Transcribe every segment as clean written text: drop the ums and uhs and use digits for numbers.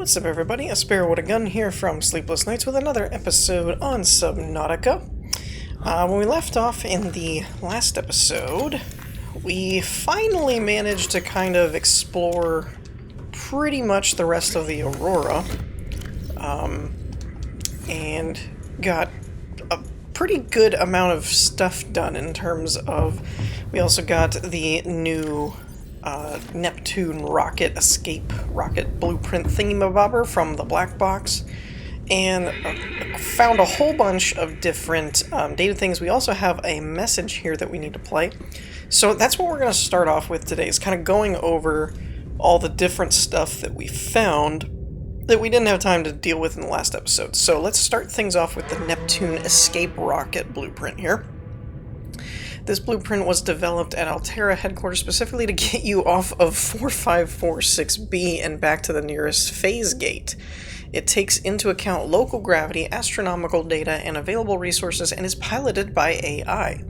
What's up, everybody? A Sparrow with a Gun here from Sleepless Nights with another episode on Subnautica. When we left off in the last episode, we finally managed to kind of explore pretty much the rest of the Aurora, and got a pretty good amount of stuff done in terms of, we also got the new Neptune rocket escape rocket blueprint thingamabobber from the black box, and found a whole bunch of different data things. We also have a message here that we need to play, so that's what we're going to start off with today, is kind of going over all the different stuff that we found that we didn't have time to deal with in the last episode. So let's start things off with the Neptune escape rocket blueprint here. This blueprint was developed at Altera headquarters specifically to get you off of 4546B and back to the nearest phase gate. It takes into account local gravity, astronomical data, and available resources, and is piloted by AI.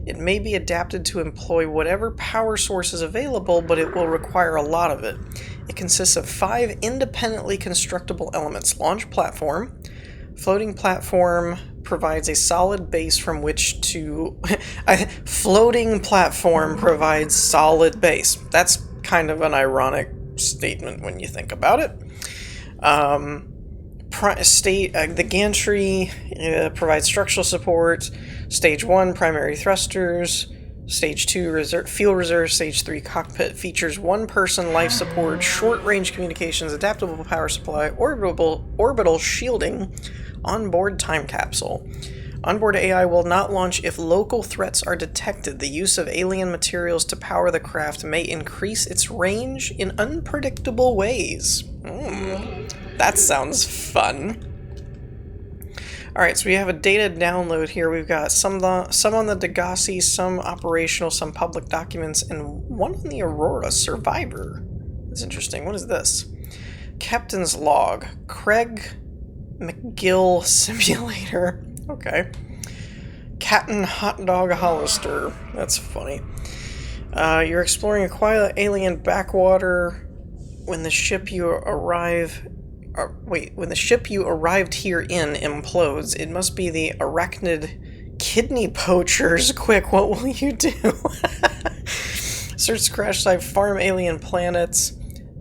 It may be adapted to employ whatever power source is available, but it will require a lot of it. It consists of 5 independently constructible elements: launch platform. Floating platform provides a solid base from which to... floating platform provides solid base. That's kind of an ironic statement when you think about it. The gantry provides structural support. Stage 1, primary thrusters. Stage 2, fuel reserve. Stage 3, cockpit features one-person life support, short-range communications, adaptable power supply, orbital shielding, onboard time capsule. Onboard AI will not launch if local threats are detected. The use of alien materials to power the craft may increase its range in unpredictable ways. That sounds fun. Alright, so we have a data download here. We've got some on the Degassi, some operational, some public documents, and one on the Aurora Survivor. That's interesting. What is this? Captain's log. Craig McGill simulator. Okay. Captain Hot Dog Hollister. That's funny. You're exploring a quiet alien backwater. When the ship you arrived here in implodes, it must be the arachnid kidney poachers. Quick, what will you do? Search crash site, farm alien planets.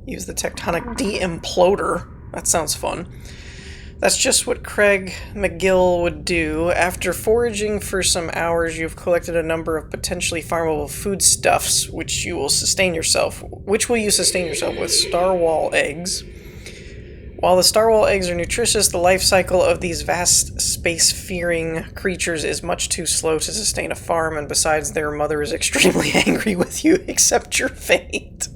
Use the tectonic de-imploder. That sounds fun. That's just what Craig McGill would do. After foraging for some hours, you've collected a number of potentially farmable foodstuffs, which you will sustain yourself with starwall eggs. While the starwall eggs are nutritious, the life cycle of these vast space-fearing creatures is much too slow to sustain a farm, and besides, their mother is extremely angry with you. Accept your fate.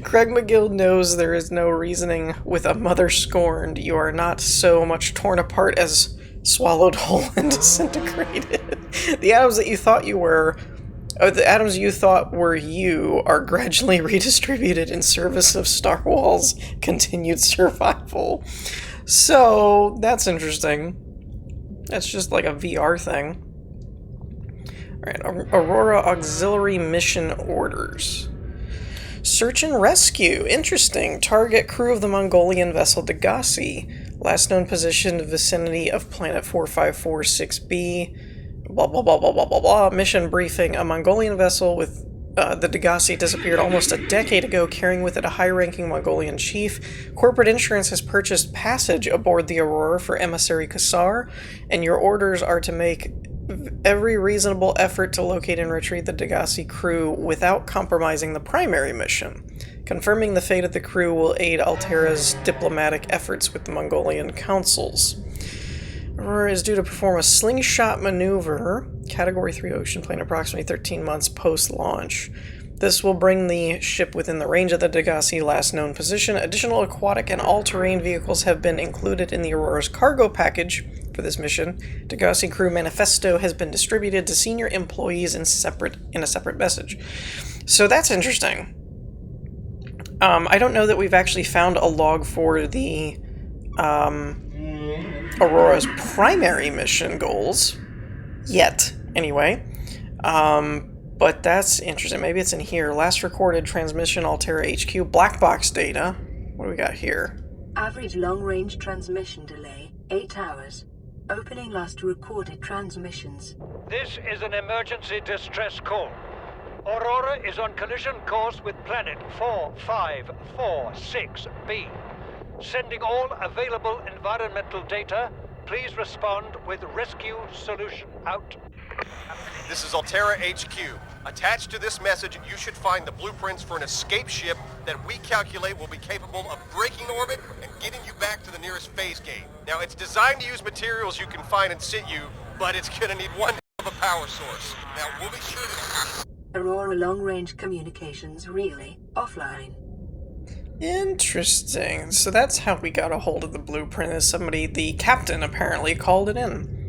Craig McGill knows there is no reasoning with a mother scorned. You are not so much torn apart as swallowed whole and disintegrated. The atoms you thought were you are gradually redistributed in service of Starwall's continued survival. So, that's interesting. That's just like a VR thing. Alright, Aurora Auxiliary Mission Orders. Search and rescue. Interesting. Target crew of the Mongolian vessel Degassi. Last known position, vicinity of planet 4546B. Blah, blah, blah, blah, blah, blah, blah. Mission briefing. A Mongolian vessel with the Degassi disappeared almost a decade ago, carrying with it a high-ranking Mongolian chief. Corporate insurance has purchased passage aboard the Aurora for emissary Kassar, and your orders are to make every reasonable effort to locate and retrieve the Degassi crew without compromising the primary mission. Confirming the fate of the crew will aid Altera's diplomatic efforts with the Mongolian councils. Aurora is due to perform a slingshot maneuver, Category 3 ocean plane, approximately 13 months post-launch. This will bring the ship within the range of the Degassi last known position. Additional aquatic and all-terrain vehicles have been included in the Aurora's cargo package for this mission. Degassi crew manifesto has been distributed to senior employees in a separate message. So that's interesting. I don't know that we've actually found a log for the Aurora's primary mission goals yet, anyway. But that's interesting. Maybe it's in here. Last recorded transmission Altera HQ. Black box data. What do we got here? Average long-range transmission delay, 8 hours. Opening last recorded transmissions. This is an emergency distress call. Aurora is on collision course with planet 4546b. Sending all available environmental data. Please respond with rescue solution. Out. This is Altera HQ. Attached to this message, you should find the blueprints for an escape ship that we calculate will be capable of breaking orbit and getting you back to the nearest phase gate. Now, it's designed to use materials you can find in situ, but it's gonna need one of a power source. Now, we'll be sure to... Aurora long-range communications relay offline. Interesting. So that's how we got a hold of the blueprint, as somebody, the captain, apparently called it in.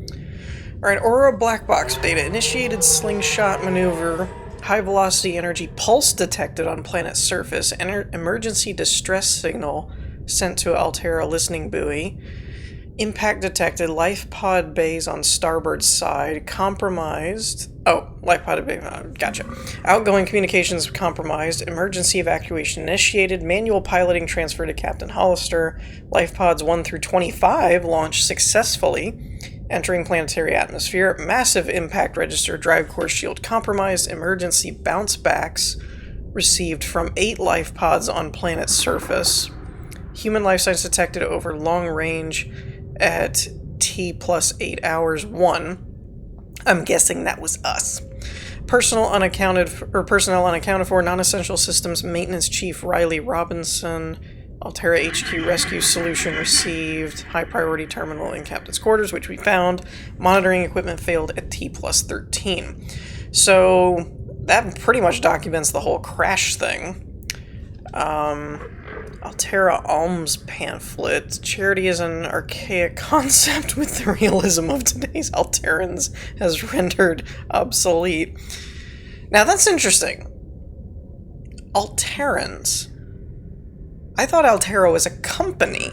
Alright, Aurora black box data. Initiated slingshot maneuver. High velocity energy pulse detected on planet surface. Emergency distress signal sent to Altera listening buoy. Impact detected. Lifepod bays on starboard side. Compromised. Oh, Lifepod bay. Gotcha. Outgoing communications compromised. Emergency evacuation initiated. Manual piloting transferred to Captain Hollister. Lifepods 1 through 25 launched successfully. Entering planetary atmosphere. Massive impact register. Drive core shield compromised. Emergency bounce backs received from 8 life pods on planet surface. Human life signs detected over long range at T plus 8 hours 1. I'm guessing that was us. Personnel unaccounted for. Non-essential systems maintenance chief Riley Robinson. Altera HQ rescue solution received. High priority terminal in captain's quarters, which we found. Monitoring equipment failed at T plus 13. So that pretty much documents the whole crash thing. Altera Alms pamphlet. Charity is an archaic concept with the realism of today's Alterans has rendered obsolete. Now that's interesting. Alterans. I thought Altera was a company,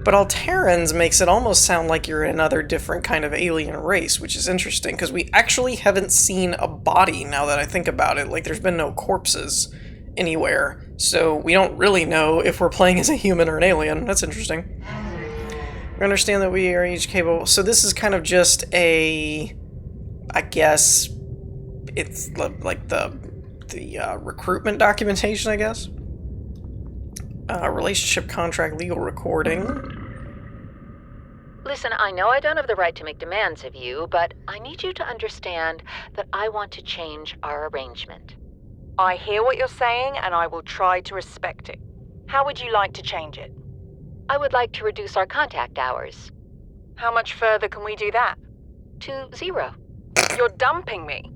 but Alterans makes it almost sound like you're another different kind of alien race, which is interesting, because we actually haven't seen a body now that I think about it. Like, there's been no corpses anywhere, so we don't really know if we're playing as a human or an alien. That's interesting. We understand that we are each capable. So this is kind of just a, I guess, it's like the recruitment documentation, I guess. Relationship contract legal recording. Listen, I know I don't have the right to make demands of you, but I need you to understand that I want to change our arrangement. I hear what you're saying, and I will try to respect it. How would you like to change it? I would like to reduce our contact hours. How much further can we do that? To 0. You're dumping me.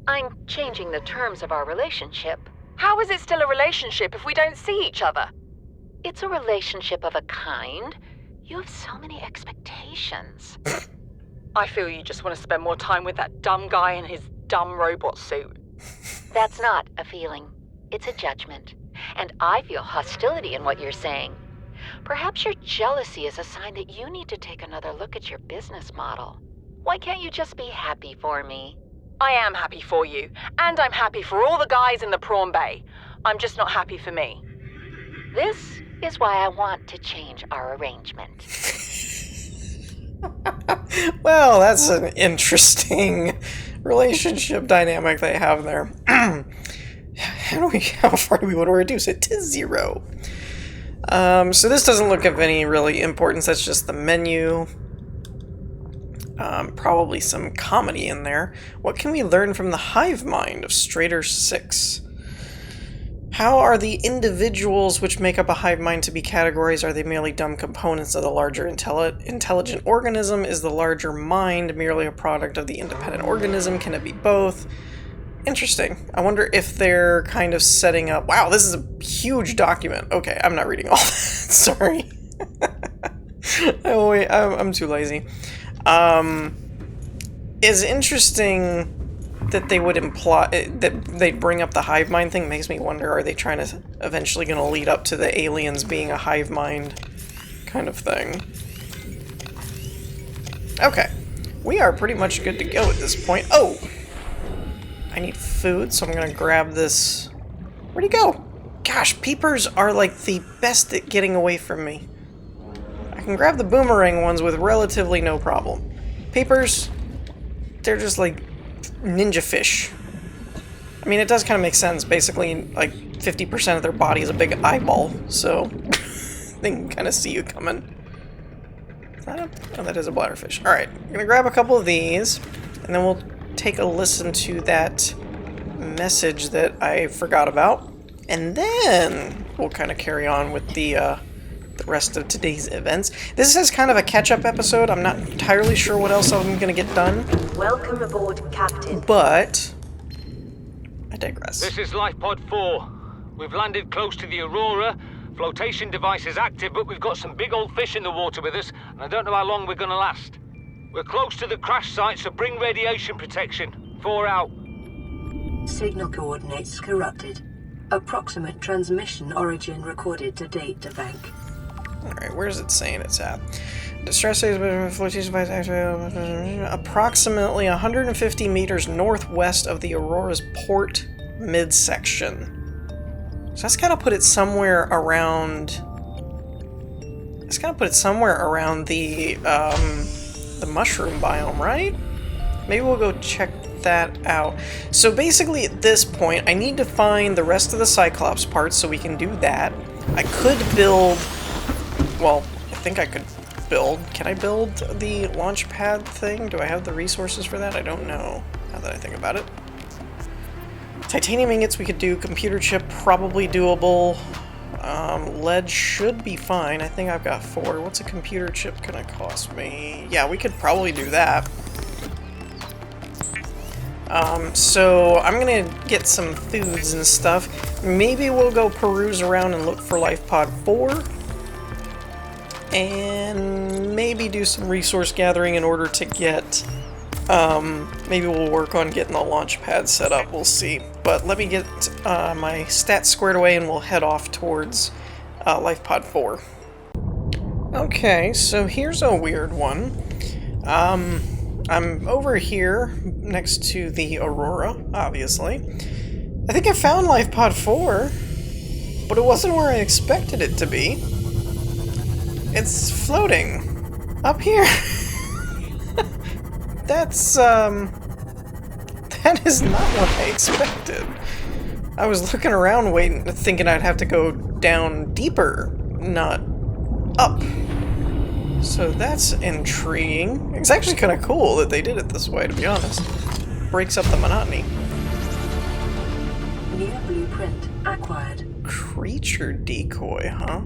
I'm changing the terms of our relationship. How is it still a relationship if we don't see each other? It's a relationship of a kind. You have so many expectations. I feel you just want to spend more time with that dumb guy in his dumb robot suit. That's not a feeling. It's a judgment. And I feel hostility in what you're saying. Perhaps your jealousy is a sign that you need to take another look at your business model. Why can't you just be happy for me? I am happy for you, and I'm happy for all the guys in the prawn bay. I'm just not happy for me. This is why I want to change our arrangement. Well, that's an interesting relationship dynamic they have there. How far do we want to reduce it? To 0. So this doesn't look of any really importance. That's just the menu. Probably some comedy in there. What can we learn from the hive mind of Strader 6? How are the individuals which make up a hive mind to be categorized? Are they merely dumb components of the larger intelligent organism? Is the larger mind merely a product of the independent organism? Can it be both? Interesting. I wonder if they're kind of setting up... Wow, this is a huge document. Okay, I'm not reading all that. Sorry. I'm too lazy. Is interesting that they would imply that they bring up the hive mind thing. Makes me wonder, are they trying to eventually going to lead up to the aliens being a hive mind kind of thing? Okay, we are pretty much good to go at this point. Oh, I need food, so I'm gonna grab this. Where'd he go? Gosh, peepers are like the best at getting away from me. can grab the boomerang ones with relatively no problem. Papers, they're just like ninja fish. I mean, it does kind of make sense. Basically, like 50% of their body is a big eyeball, so they can kind of see you coming. Is that a... Oh, that is a bladderfish. Alright, I'm gonna grab a couple of these, and then we'll take a listen to that message that I forgot about, and then we'll kind of carry on with the rest of today's events. This is kind of a catch-up episode. I'm not entirely sure what else I'm gonna get done. Welcome aboard, Captain. But I digress. This is Lifepod 4. We've landed close to the Aurora. Flotation device is active, but we've got some big old fish in the water with us, and I don't know how long we're gonna last. We're close to the crash site, so bring radiation protection. 4 out. Signal coordinates corrupted. Approximate transmission origin recorded to date to bank. Alright, where's it saying it's at? Distress flotation device activated approximately 150 meters northwest of the Aurora's port midsection. So that's gotta put it somewhere around... It's gotta put it somewhere around the mushroom biome, right? Maybe we'll go check that out. So basically at this point, I need to find the rest of the Cyclops parts so we can do that. I could build... Well, I think I could build... Can I build the launch pad thing? Do I have the resources for that? I don't know, now that I think about it. Titanium ingots we could do. Computer chip, probably doable. Lead should be fine. I think I've got 4. What's a computer chip gonna cost me? Yeah, we could probably do that. So I'm gonna get some foods and stuff. Maybe we'll go peruse around and look for Lifepod 4. And maybe do some resource gathering in order to get... maybe we'll work on getting the launch pad set up, we'll see. But let me get my stats squared away and we'll head off towards Lifepod 4. Okay, so here's a weird one. I'm over here next to the Aurora, obviously. I think I found Lifepod 4, but it wasn't where I expected it to be. It's floating up here. That's, that is not what I expected. I was looking around thinking I'd have to go down deeper, not up. So that's intriguing. It's actually kind of cool that they did it this way, to be honest. Breaks up the monotony. New blueprint acquired. Creature decoy, huh?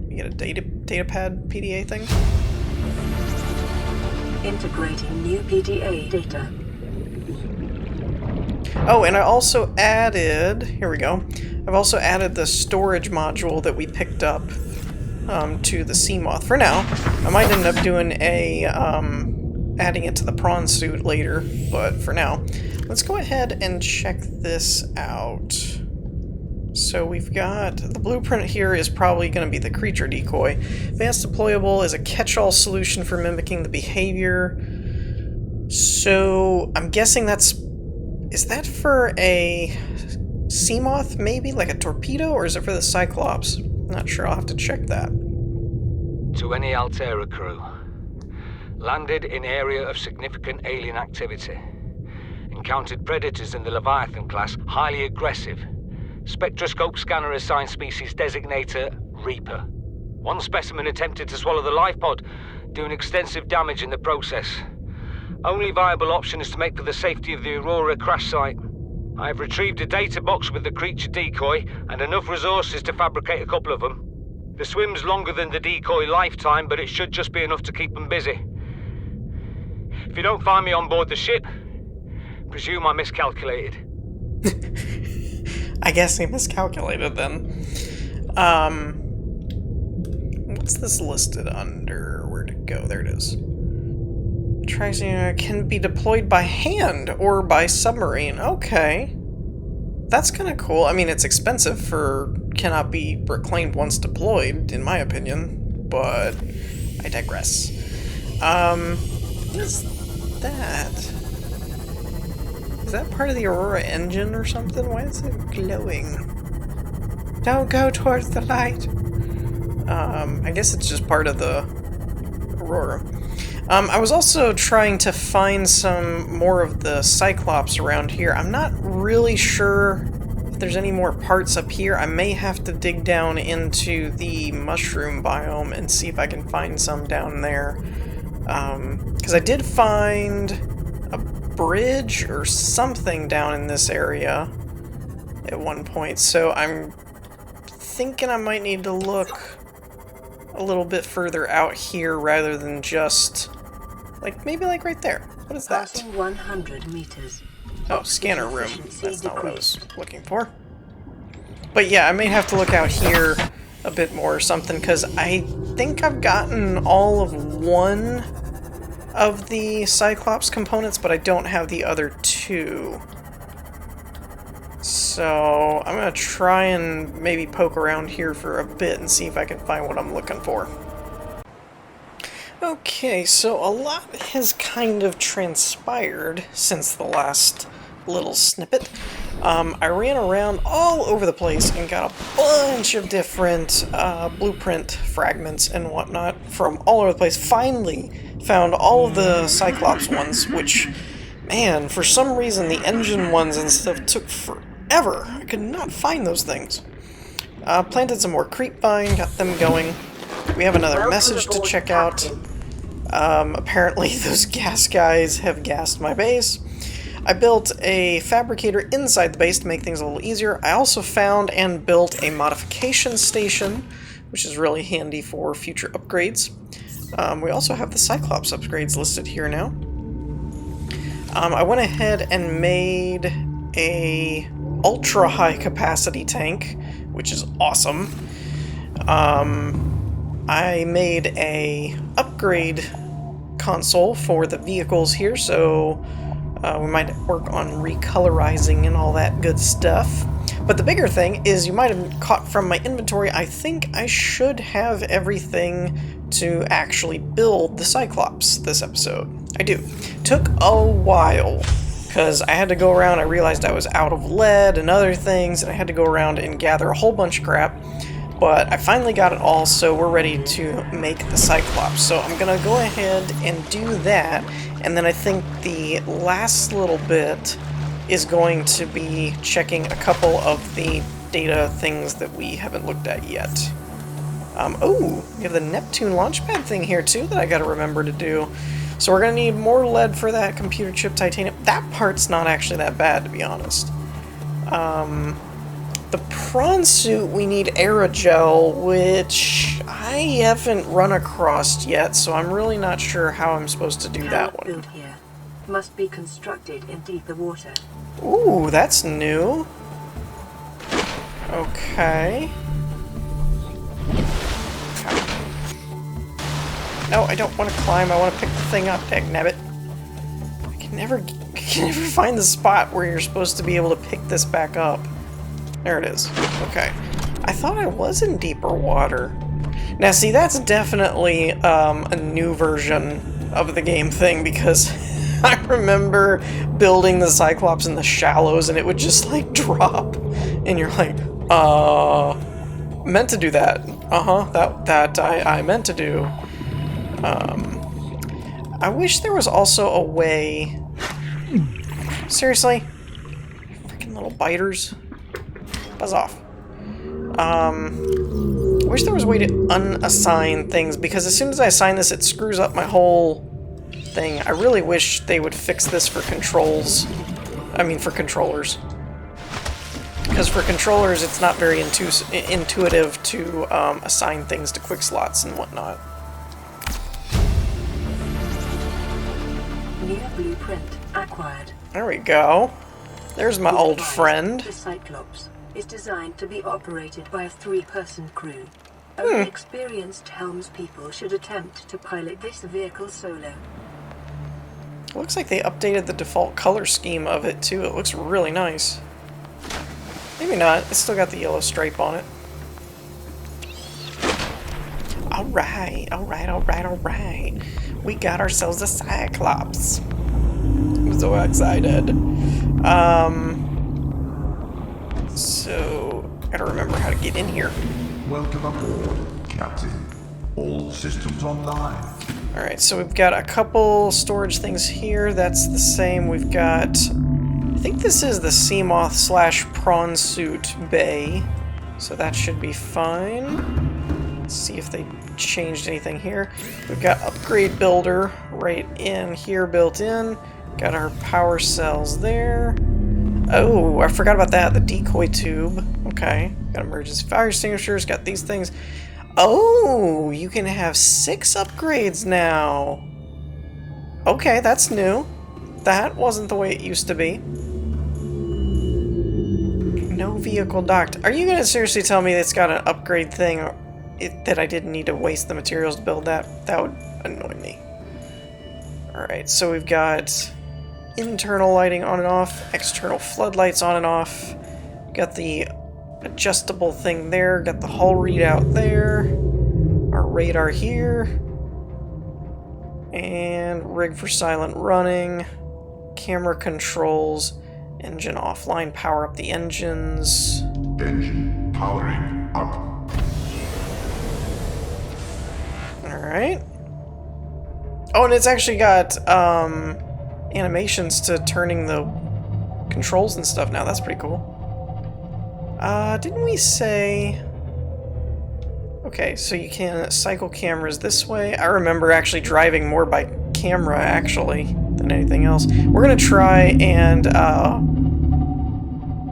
You get a datapad PDA thing? Integrating new PDA data. Oh, and I also added... Here we go. I've also added the storage module that we picked up to the Seamoth. For now, I might end up doing a... adding it to the prawn suit later, but for now, let's go ahead and check this out. So we've got... The blueprint here is probably going to be the creature decoy. Advanced deployable is a catch-all solution for mimicking the behavior. So I'm guessing that's... Is that for a Seamoth, maybe? Like a torpedo? Or is it for the Cyclops? Not sure. I'll have to check that. To any Altera crew. Landed in area of significant alien activity. Encountered predators in the Leviathan class, highly aggressive. Spectroscope scanner assigned species designator Reaper. One specimen attempted to swallow the Lifepod, doing extensive damage in the process. Only viable option is to make for the safety of the Aurora crash site. I have retrieved a data box with the creature decoy and enough resources to fabricate a couple of them. The swim's longer than the decoy lifetime, but it should just be enough to keep them busy. If you don't find me on board the ship, presume I miscalculated. I guess he miscalculated then. What's this listed under? Where'd it go? There it is. Tracing can be deployed by hand or by submarine. Okay. That's kind of cool. I mean, it's expensive for cannot be reclaimed once deployed, in my opinion, but I digress. What is that? Is that part of the Aurora engine or something? Why is it glowing? Don't go towards the light. I guess it's just part of the Aurora. I was also trying to find some more of the Cyclops around here. I'm not really sure if there's any more parts up here. I may have to dig down into the mushroom biome and see if I can find some down there. Because I did find a bridge or something down in this area at one point, so I'm thinking I might need to look a little bit further out here rather than just, like, maybe like right there. What is that? Passing 100 meters. Oh, scanner room. That's not what I was looking for. But yeah, I may have to look out here a bit more or something, because I think I've gotten all of one of the Cyclops components, but I don't have the other two. So I'm going to try and maybe poke around here for a bit and see if I can find what I'm looking for. Okay, so a lot has kind of transpired since the last little snippet. I ran around all over the place and got a bunch of different blueprint fragments and whatnot from all over the place. Finally found all of the Cyclops ones, which, man, for some reason the engine ones and stuff took forever. I could not find those things. Planted some more creep vine, got them going. We have another message to check out. Apparently those gas guys have gassed my base. I built a fabricator inside the base to make things a little easier. I also found and built a modification station, which is really handy for future upgrades. We also have the Cyclops upgrades listed here now. I went ahead and made a ultra high capacity tank, which is awesome. I made a upgrade console for the vehicles here, so we might work on recolorizing and all that good stuff. But the bigger thing is, you might have caught from my inventory, I think I should have everything to actually build the Cyclops this episode. I do. Took a while, because I had to go around, I realized I was out of lead and other things, and I had to go around and gather a whole bunch of crap. But I finally got it all, so we're ready to make the Cyclops. So I'm going to go ahead and do that, and then I think the last little bit is going to be checking a couple of the data things that we haven't looked at yet. Oh, we have the Neptune Launchpad thing here too that I got to remember to do. So we're going to need more lead for that computer chip titanium. That part's not actually that bad, to be honest. The prawn suit, we need aerogel, which I haven't run across yet, so I'm really not sure how I'm supposed to do that one. Build here. Must be constructed in deeper water. Ooh, that's new. Okay. No, I don't want to climb. I want to pick the thing up, dagnabbit. I can never find the spot where you're supposed to be able to pick this back up. There it is. Okay. I thought I was in deeper water. Now, see, that's definitely a new version of the game thing, because I remember building the Cyclops in the shallows and it would just, like, drop. And you're like, meant to do that. That I meant to do. I wish there was also a way... Seriously? Freaking little biters. Buzz off. I wish there was a way to unassign things, because as soon as I assign this, it screws up my whole thing. I really wish they would fix this for controls. I mean, for controllers. Because for controllers, it's not very intuitive to assign things to quick slots and whatnot. New blueprint acquired. There we go. There's my old friend. The Cyclops is designed to be operated by a 3-person crew. Only experienced helmspeople should attempt to pilot this vehicle solo. Looks like they updated the default color scheme of it too. It looks really nice. Maybe not. It's still got the yellow stripe on it. Alright, alright. We got ourselves a Cyclops. I'm so excited. So, gotta remember how to get in here. Welcome aboard, Captain. All systems online. Alright, so we've got a couple storage things here. That's the same. We've got... I think this is the Seamoth / prawn suit bay. So that should be fine. Let's see if they changed anything here. We've got upgrade builder right in here built in. Got our power cells there. Oh, I forgot about that. The decoy tube. Okay. Got emergency fire extinguishers. Got these things. Oh, you can have 6 upgrades now. Okay, that's new. That wasn't the way it used to be. No vehicle docked. Are you going to seriously tell me it's got an upgrade thing that I didn't need to waste the materials to build that? That would annoy me. Alright, so we've got internal lighting on and off, external floodlights on and off. Got the adjustable thing there, got the hull readout there, our radar here, and rig for silent running, camera controls, engine offline, power up the engines. Engine powering up. Alright. Oh, and it's actually got animations to turning the controls and stuff now. That's pretty cool. Didn't we say... Okay, so you can cycle cameras this way. I remember actually driving more by camera, actually, than anything else. We're gonna try and,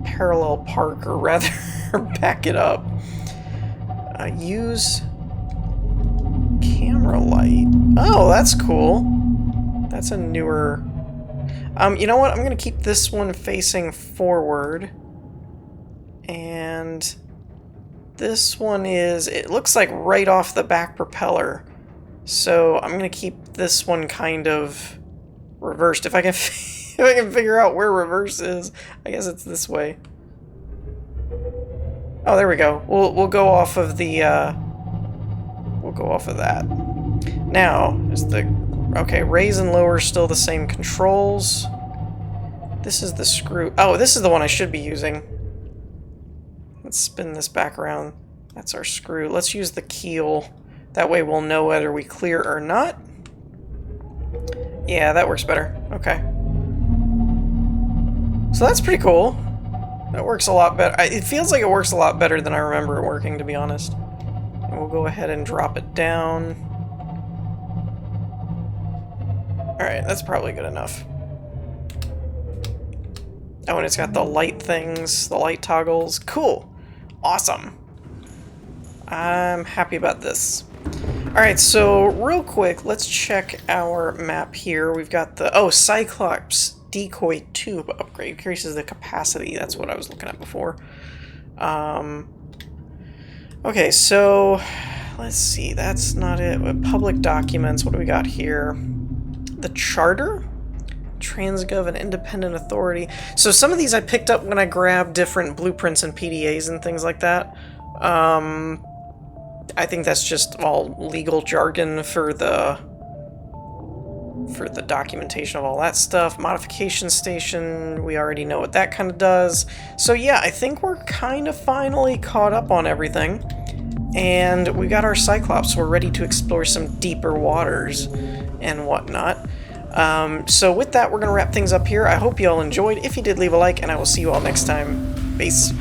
parallel park, or rather, back it up. Use camera light. Oh, that's cool. That's a newer... you know what? I'm gonna keep this one facing forward. And this one is, it looks like right off the back propeller. So I'm gonna keep this one kind of reversed. If I can, if I can figure out where reverse is, I guess it's this way. Oh, there we go. We'll go off of the. We'll go off of that. Now is the okay. Raise and lower still the same controls. This is the screw. Oh, this is the one I should be using. Let's spin this back around. That's our screw. Let's use the keel. That way we'll know whether we clear or not. Yeah, that works better. Okay. So that's pretty cool. That works a lot better. It feels like it works a lot better than I remember it working, to be honest. And we'll go ahead and drop it down. Alright, that's probably good enough. Oh, and it's got the light things, the light toggles. Cool. Awesome. I'm happy about this. Alright, so real quick, let's check our map here. We've got the, oh, Cyclops decoy tube upgrade. Increases the capacity. That's what I was looking at before. Okay, so let's see. That's not it. Public documents. What do we got here? The charter? Transgov and independent authority. So some of these I picked up when I grabbed different blueprints and PDAs and things like that. I think that's just all legal jargon for the documentation of all that stuff. Modification station, we already know what that kind of does. So yeah, I think we're kind of finally caught up on everything. And we got our Cyclops. We're ready to explore some deeper waters and whatnot. So with that, we're going to wrap things up here. I hope you all enjoyed. If you did, leave a like, and I will see you all next time. Peace.